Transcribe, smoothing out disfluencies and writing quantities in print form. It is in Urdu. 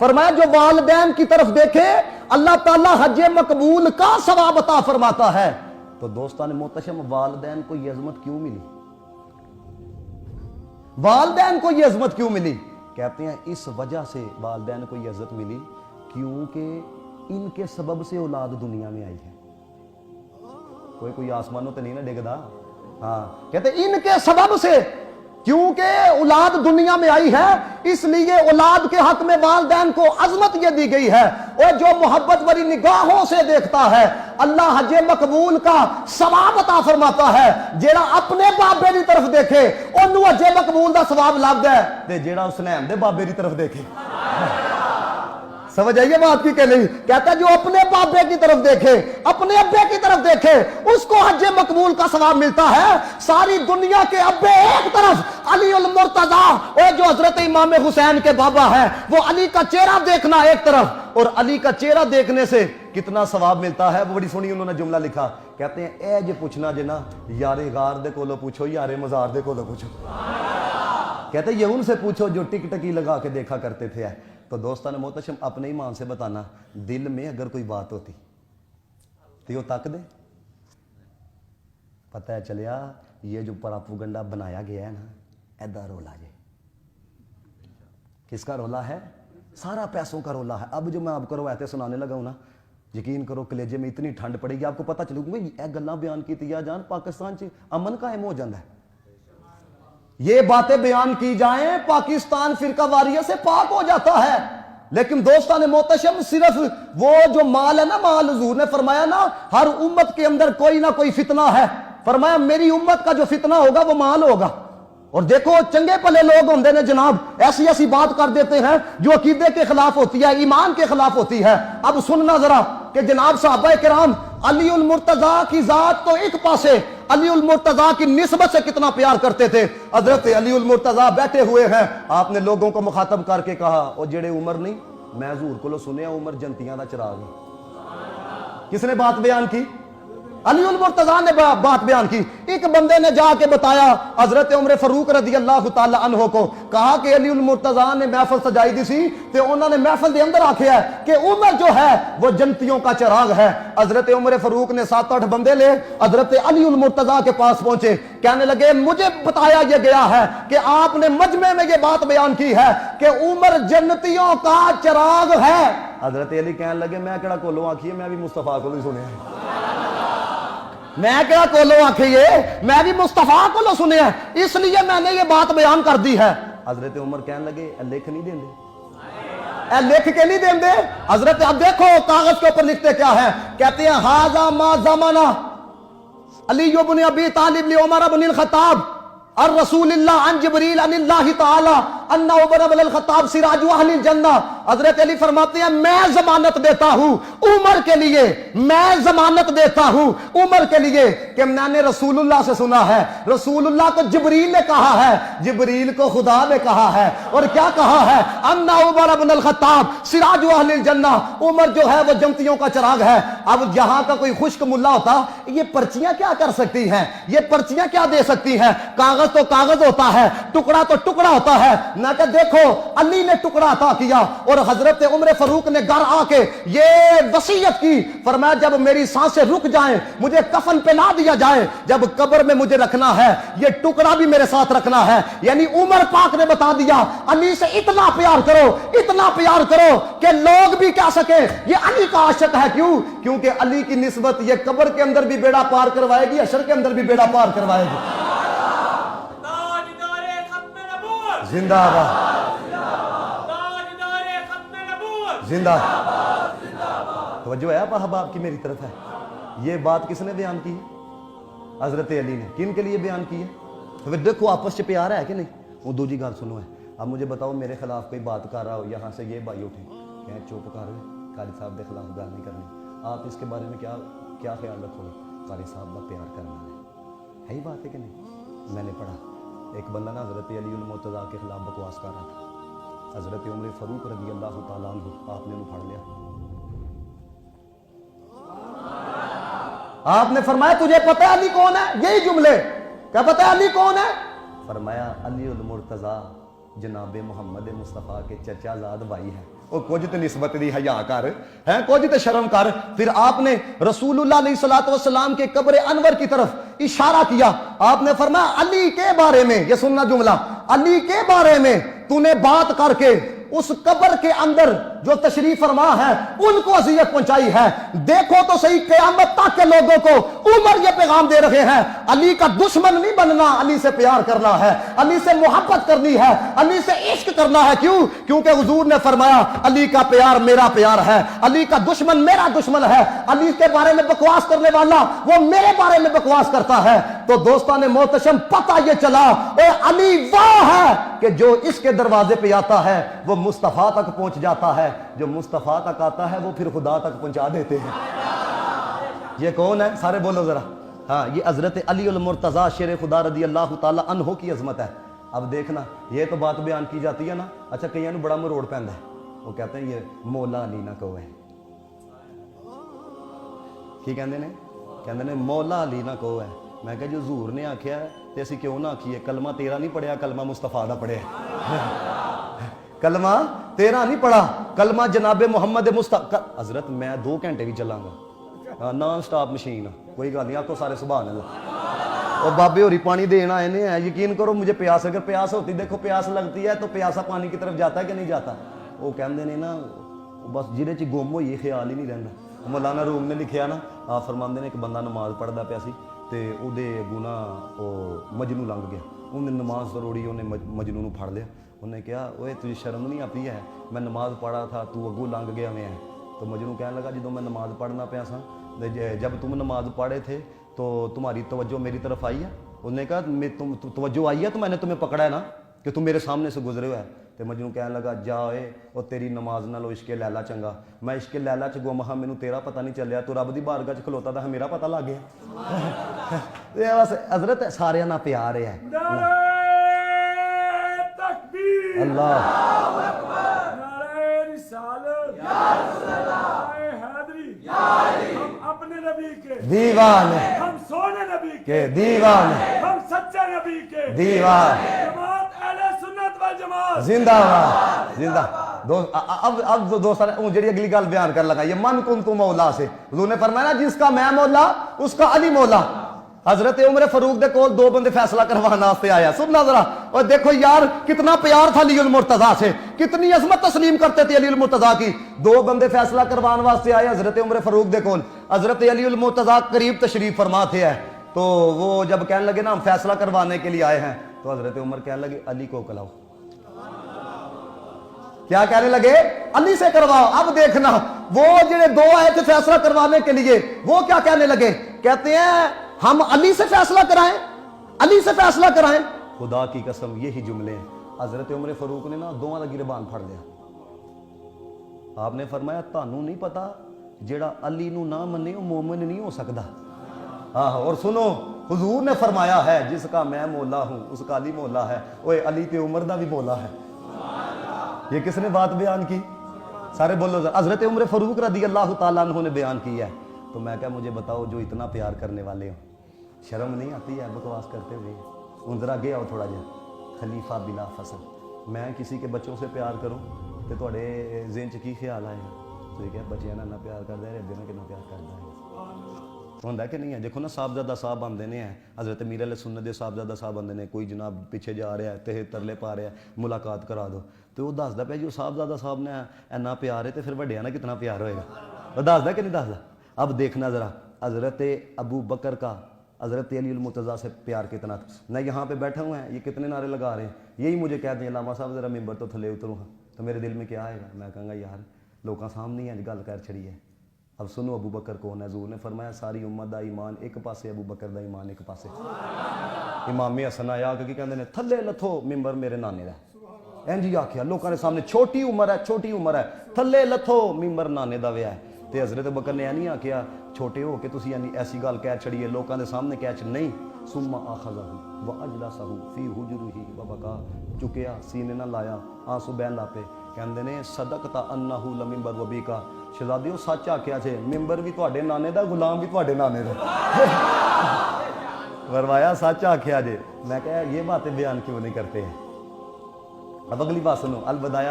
فرمایا جو والدین کی طرف دیکھے اللہ تعالیٰ حج مقبول کا ثواب عطا فرماتا ہے۔ تو دوستان محتشم والدین کو یہ عظمت کیوں ملی؟ والدین کو یہ عظمت کیوں ملی؟ کہتے ہیں اس وجہ سے والدین کو یہ عزت ملی کیونکہ ان کے سبب سے اولاد دنیا میں آئی ہے۔ کوئی آسمانوں تو نہیں نہ ڈگدا، ہاں کہتے ہیں ان کے سبب سے، کیونکہ اولاد دنیا میں آئی ہے اس لیے اولاد کے حق میں والدین کو عظمت یہ دی گئی ہے۔ اور جو محبت بری نگاہوں سے دیکھتا ہے اللہ حج مقبول کا ثواب عطا فرماتا ہے۔ جیڑا اپنے بابے دی طرف دیکھے انہوں حج مقبول دا ثواب لگدا ہے، تے جیڑا حسنین دے بابے دی طرف دیکھے، سمجھ آئیے بات کی کہ نہیں؟ کہتا ہے جو اپنے بابے کی طرف دیکھے، اپنے ابے کی طرف دیکھے اس کو حج مقبول کا ثواب ملتا ہے۔ ساری دنیا کے ابے ایک طرف، علی المرتضیٰ اور جو حضرت امام حسین کے بابا ہے وہ علی کا چہرہ دیکھنا ایک طرف، اور علی کا چہرہ دیکھنے سے کتنا ثواب ملتا ہے وہ بڑی سونی انہوں نے جملہ لکھا۔ کہتے ہیں اے جے پوچھنا جنا یارے غار دے کولو پوچھو یارے مزار دے کولو پوچھو، کہتے ہیں یہ ان سے پوچھو جو ٹک ٹکی لگا کے دیکھا کرتے تھے۔ تو دوستان محتشم اپنے ایمان سے بتانا، دل میں اگر کوئی بات ہوتی تو یہ تک دے، پتہ ہے چلیا یہ جو پراپوگنڈا بنایا گیا ہے نا ایدہ رولا جے، کس کا رولا ہے؟ سارا پیسوں کا رولا ہے۔ اب جو میں آپ کو روایتیں سنانے لگا ہوں نا، یقین کرو کلیجے میں اتنی ٹھنڈ پڑے گی، آپ کو پتہ چلے گا یہ گلاں بیان کی تیا جان پاکستان چ امن قائم ہو جاندہ ہے، یہ باتیں بیان کی جائیں پاکستان فرقہ واریت سے پاک ہو جاتا ہے۔ لیکن دوستان محتشم صرف وہ جو مال ہے نا، مال حضور نے فرمایا نا ہر امت کے اندر کوئی نہ کوئی فتنہ ہے، فرمایا میری امت کا جو فتنہ ہوگا وہ مال ہوگا۔ اور دیکھو چنگے پلے لوگ ہوندے نے جناب ایسی ایسی بات کر دیتے ہیں جو عقیدے کے خلاف ہوتی ہے، ایمان کے خلاف ہوتی ہے۔ اب سننا ذرا کہ جناب صحابہ کرام علی المرتضیٰ کی ذات تو ایک پاسے، علی المرتضیٰ کی نسبت سے کتنا پیار کرتے تھے۔ حضرت علی المرتضیٰ بیٹھے ہوئے ہیں، آپ نے لوگوں کو مخاطب کر کے کہا او جڑے عمر نہیں، میں حضور کو سنیا عمر جنتیاں دا چراغ ہے۔ کس نے بات بیان کی؟ علی المرتضیٰ نے بات بیان کی۔ ایک بندے نے جا کے بتایا حضرت عمر فاروق رضی اللہ تعالی عنہ کو، کہا کہ علی المرتضیٰ نے محفل سجائی دی سی تے انہوں نے محفل دے اندر آکھیا ہے کہ عمر جو ہے وہ جنتیوں کا چراغ ہے۔ حضرت عمر فاروق نے 7-8 بندے لے حضرت علی المرتضیٰ کے پاس پہنچے، کہنے لگے مجھے بتایا یہ گیا ہے کہ آپ نے مجمع میں یہ بات بیان کی ہے کہ عمر جنتیوں کا چراغ ہے۔ حضرت علی کہنے لگے میں کہڑا کولوں آکھیے، میں بھی مصطفیٰ کو بھی سنیا ہے، میں کیا کولو آکھئے، میں بھی مصطفیٰ کو لو سنے ہیں، اس لیے میں نے یہ بات بیان کر دی ہے۔ حضرت عمر کہنے لگے لکھ نہیں دیں دے، لکھ کے نہیں دیں دے۔ حضرت اب دیکھو کاغذ کے اوپر لکھتے کیا ہے، کہتے ہیں ھذا ما زمانہ علی بن ابی طالب لعمر بن الخطاب الرسول اللہ عن جبریل عن اللہ تعالی ان عمر بن الخطاب سراج اہل الجنہ۔ حضرت علی فرماتے ہیں میں ضمانت دیتا ہوں عمر کے لیے، میں ضمانت دیتا ہوں عمر کے لیے کہ میں نے رسول اللہ سے سنا ہے، رسول اللہ کو جبریل نے کہا ہے، جبریل کو خدا نے کہا ہے، اور کیا کہا ہے؟ ان عمر بن الخطاب سراج اہل الجنہ، عمر جو ہے وہ جنتیوں کا چراغ ہے۔ اب یہاں کا کوئی خشک ملا ہوتا یہ پرچیاں کیا کر سکتی ہیں، یہ پرچیاں کیا دے سکتی ہیں؟ کاغذ تو کاغذ ہوتا ہے، ٹکڑا تو ٹکڑا ہوتا ہے نہ، کہ دیکھو علی نے ٹکڑا عطا کیا اور حضرت عمر فاروق نے گھر آ کے یہ وصیت کی، فرمایا جب میری سانسیں رک جائیں مجھے کفن پہ لا دیا جائے، جب قبر میں مجھے رکھنا ہے یہ ٹکڑا بھی میرے ساتھ رکھنا ہے۔ یعنی عمر پاک نے بتا دیا علی سے اتنا پیار کرو، اتنا پیار کرو کہ لوگ بھی کہہ سکے یہ علی کا عاشق ہے۔ کیوں؟ کیونکہ علی کی نسبت یہ قبر کے اندر بھی بیڑا پار کروائے گی، حشر کے اندر بھی بیڑا پار کروائے گی۔ زندہ باد، زندہ توجہ ہے آپ احباب کی میری طرف ہے۔ یہ بات کس نے بیان کی ہے؟ حضرت علی نے۔ کن کے لیے بیان کی ہے؟ تو دیکھو آپس سے پیار ہے کہ نہیں؟ وہ دوسری گال سنو ہے۔ اب مجھے بتاؤ میرے خلاف کوئی بات کر رہا ہو، یہاں سے یہ بھائی اٹھیں کہ چوپ کر رہے قاری صاحب کے خلاف گال نہیں کرنی، آپ اس کے بارے میں کیا خیال رکھو گے؟ قاری صاحب کا پیار کرنا ہے ہی بات ہے کہ نہیں؟ میں نے پڑھا ایک بندہ نا حضرت علی المرتضیٰ کے خلاف بکواس کر رہا تھا، حضرت عمر فاروق رضی اللہ تعالیٰ عنہ آپ نے انہوں پڑھ لیا، آپ نے فرمایا تجھے پتہ ہے علی کون ہے؟ یہی جملے، کیا پتہ ہے علی کون ہے؟ فرمایا علی المرتضیٰ جناب محمد مصطفیٰ کے چچا زاد بھائی ہے۔ وہ کچھ تے نسبت دی حیا کر ہے، کچھ تے شرم کر۔ پھر آپ نے رسول اللہ علیہ الصلوۃ والسلام کے قبر انور کی طرف اشارہ کیا، آپ نے فرمایا علی کے بارے میں، یہ سننا جملہ، علی کے بارے میں تو نے بات کر کے اس قبر کے اندر جو تشریف فرما ہے ان کو اذیت پہنچائی ہے۔ دیکھو تو صحیح، قیامت تک کے لوگوں کو عمر یہ پیغام دے رہے ہیں، علی کا دشمن نہیں بننا، علی سے پیار کرنا ہے، علی سے محبت کرنی ہے، علی سے عشق کرنا ہے۔ کیوں؟ کیونکہ حضور نے فرمایا علی کا پیار میرا پیار ہے، علی کا دشمن میرا دشمن ہے، علی کے بارے میں بکواس کرنے والا وہ میرے بارے میں بکواس کرتا ہے۔ تو دوستان محتشم، پتہ یہ چلا اے علی وہ ہے کہ جو اس کے دروازے پہ آتا ہے وہ مصطفیٰ تک پہنچ جاتا ہے، جو مصطفیٰ تک آتا ہے وہ پھر خدا تک پہنچا دیتے ہیں۔ یہ کون ہے؟ سارے بولو ذرا۔ ہاں، یہ حضرت علی المرتضیٰ شیر خدا رضی اللہ تعالی عنہ کی عظمت ہے۔ اب دیکھنا، یہ تو بات بیان کی جاتی ہے نا، اچھا کئیاں نوں بڑا مروڑ پیندا ہے، وہ کہتے ہیں یہ مولا علی نہ کہو ہے۔ کی کہندے نے؟ کہندے نے مولا علی نہ کہو ہے۔ میں کہا جو حضور نے آکھیا ہے تے اسی کیوں نہ آکھیے؟ کلمہ تیرا نہیں پڑھیا، کلمہ مصطفیٰ دا پڑھیا۔ کلمہ تیرا نہیں پڑھا، کلمہ جناب محمد مصطفیٰ۔ حضرت میں 2 گھنٹے بھی چلاں گا، نان سٹاپ مشین، کوئی گل نہیں، آپ کو سارے سبحان اللہ۔ اور بابے ہوری پانی دینا آئے ہیں، یقین کرو مجھے پیاس، اگر پیاس ہوتی، دیکھو پیاس لگتی ہے تو پیاسا پانی کی طرف جاتا ہے کہ نہیں جاتا؟ وہ کہندے نے نا بس جہدے چ گم ہوئی خیال ہی نہیں رہندا۔ مولانا روم نے لکھیا نا، آپ فرماندے نے ایک بندہ نماز پڑھدا پیا سی تے او دے گناہ او مجنوں لنگ گیا، انہیں نماز توڑی، انہیں مجنوں نوں پھڑ لیا، انہیں کہا اوے تجھے شرم نہیں آتی ہے، میں نماز پڑھا تھا تو اگوں لنگ گیا میں ہے۔ تو مجنوں کہنے لگا جدوں میں نماز پڑھنا پیا سا، جب تم نماز پڑھے تھے تو تمہاری توجہ میری طرف آئی ہے؟ انہوں نے کہا تم توجہ آئی ہے تو میں نے تمہیں پکڑا ہے نا کہ تم میرے سامنے سے گزرے ہوئے ہے۔ تو مجنوں کہنے لگا جا اے اور تیری نماز نہ لو عشق لیلا چنگا، میں عشق لیلا چ گم ہاں، مینوں تیرا پتہ نہیں چلیا، تو رب دی بارگاہ چ کھلوتا تھا میرا پتہ لگ گیا۔ بس حضرت سارے نہ پیار ہے۔ اللہ ہم اپنے نبی کے دیوانے، ہم سونے نبی کے دیوانے، ہم سچے نبی کے دیوانے، جماعت اہل سنت والجماعت زندہ باد، زندہ۔ اب دوستان جڑی اگلی گل بیان کر لگا، یہ من کنت مولا سے حضور نے فرمایا نا جس کا میں مولا اس کا علی مولا۔ حضرت عمر فاروق دے کول 2 بندے فیصلہ کروانے واسطے آیا، سننا ذرا، اور دیکھو یار کتنا پیار تھا علی المرتضیٰ سے، کتنی عظمت تسلیم کرتے تھے علی المرتضیٰ کی۔ 2 بندے فیصلہ کروانے واسطے آئے حضرت عمر فاروق دے کول، حضرت علی المرتضیٰ قریب تشریف فرما تھے ہے۔ تو وہ جب کہنے لگے نا ہم فیصلہ کروانے کے لیے آئے ہیں، تو حضرت عمر کہنے لگے علی کو کلاؤ۔ کیا کہنے لگے؟ علی سے کرواؤ۔ اب دیکھنا وہ جڑے 2 آئے تھے فیصلہ کروانے کے لیے، وہ کیا کہنے لگے؟ کہتے ہیں ہم علی سے فیصلہ کرائیں، علی سے فیصلہ کرائیں۔ خدا کی قسم یہی جملے ہیں۔ حضرت عمر فاروق نے نا دونوں دا گربان پھڑ لیا۔ آپ نے فرمایا تانوں نہیں پتا جیڑا علی نو نہ منے وہ مومن نہیں ہو سکتا۔ اور سنو حضور نے فرمایا ہے جس کا میں مولا ہوں اس کا علی مولا ہے، وہ علی تے عمر دا بھی مولا ہے۔ یہ کس نے بات بیان کی؟ سارے بولو، حضرت عمر فاروق رضی اللہ تعالیٰ عنہ نے بیان کی ہے۔ تو میں کہا مجھے بتاؤ جو اتنا پیار کرنے والے ہوں، شرم نہیں آتی ہے بکواس کرتے ہوئے؟ ان ذرا گیا ہو تھوڑا جہا خلیفہ بلا فصل، میں کسی کے بچوں سے پیار کروں تو تھوڑے ذہن چ کی خیال آئے گا؟ تو یہ کہ بچے نہ پیار کرتا ہے، رب کتنا پیار کرتا ہے، ہوتا کہ نہیں ہے؟ دیکھو نا صاحبزادہ صاحب آندے نے ہیں، حضرت میر علیہ سنت دے صاحبزادہ صاحب آندے نے، کوئی جناب پیچھے جا رہا ہے تے ترلے پا رہا ہے ملاقات کرا دو، تو وہ دسدا پیا جو صاحبزادہ صاحب نے اینا پیار ہے تو پھر وڈیاں نا کتنا پیار ہوئے گا، وہ دسدا کہ نہیں دسدا؟ اب دیکھنا ذرا حضرت ابو بکر کا حضرت علی المرتضیٰ سے پیار کتنا تھا۔ میں یہاں پہ بیٹھا ہوں ہیں، یہ کتنے نعرے لگا رہے ہیں، یہی مجھے کہتے ہیں علامہ صاحب ذرا ممبر تو تھلے اتروں ہاں، تو میرے دل میں کیا آئے گا؟ میں کہوں گا یار لوگوں سامنے ہی گل کر چھڑی ہے۔ اب سنو ابو بکر کون ہے؟ حضور نے فرمایا ساری امت دا ایمان ایک پاسے، ابو بکر دا ایمان ایک پاسے۔ امام حسن آیا کہ کہندے نے تھلے لتھو ممبر میرے نانے دا، اینجی آکھیا لوکاں دے سامنے، چھوٹی عمر ہے، چھوٹی عمر ہے، تھلے لتھو ممبر نانے دا ویا ہے۔ تے حضرت بکر نے نہیں آکھیا چھوٹے ہو کے تسی یعنی ایسی گل کہہ چھڑیے لوکاں دے سامنے کہہ چھ نہیں، ثم اخذہ واجلسہ فی حجرہ وبکا، چکیا سینے نہ لایا آنسو بہن لا پے، کہندے نے صدقت انہ لمنبر وبیکا، شہزادیو سچ آکھیا جے ممبر بھی تواڈے نانے دا، غلام بھی تواڈے نانے دا۔ فرمایا سچ آکھیا جے۔ میں کہا یہ باتیں بیان کیوں نہیں کرتے ہیں؟ اب اگلی بات سنو، البدایہ